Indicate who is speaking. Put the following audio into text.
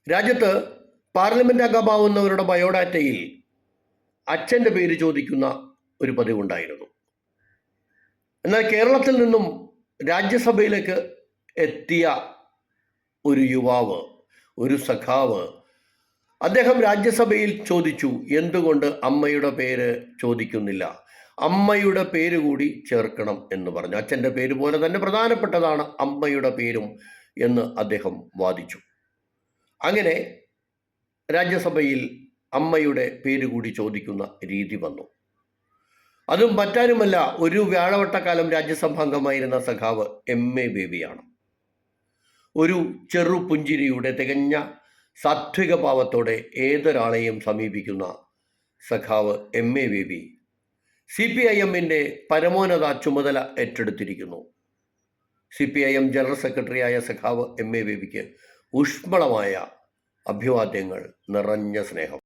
Speaker 1: രാജ്യത്ത് പാർലമെന്റ് അംഗമാവുന്നവരുടെ ബയോഡാറ്റയിൽ അച്ഛൻ്റെ പേര് ചോദിക്കുന്ന ഒരു പതിവുണ്ടായിരുന്നു. എന്നാൽ കേരളത്തിൽ നിന്നും രാജ്യസഭയിലേക്ക് എത്തിയ ഒരു യുവാവ്, ഒരു സഖാവ്, അദ്ദേഹം രാജ്യസഭയിൽ ചോദിച്ചു, എന്തുകൊണ്ട് അമ്മയുടെ പേര് ചോദിക്കുന്നില്ല, അമ്മയുടെ പേര് കൂടി ചേർക്കണം എന്ന് പറഞ്ഞു. അച്ഛൻ്റെ പേര് പോലെ തന്നെ പ്രധാനപ്പെട്ടതാണ് അമ്മയുടെ പേരും എന്ന് അദ്ദേഹം വാദിച്ചു. അങ്ങനെ രാജ്യസഭയിൽ അമ്മയുടെ പേര് കൂടി ചോദിക്കുന്ന രീതി വന്നു. അതും മറ്റാരുമല്ല, ഒരു വ്യാഴവട്ടക്കാലം രാജ്യസഭാംഗമായിരുന്ന സഖാവ് എം.എ. ബേബിയാണ്. ഒരു ചെറു പുഞ്ചിരിയുടെ തികഞ്ഞ സാത്വിക ഭാവത്തോടെ ഏതൊരാളെയും സമീപിക്കുന്ന സഖാവ് എം.എ. ബേബി CPIM-ന്റെ പരമോന്നത ചുമതല ഏറ്റെടുത്തിരിക്കുന്നു. CPIM ജനറൽ സെക്രട്ടറിയായ സഖാവ് എം.എ. ബേബിക്ക് ഊഷ്മളമായ അഭിവാദ്യങ്ങൾ, നിറഞ്ഞ സ്നേഹം.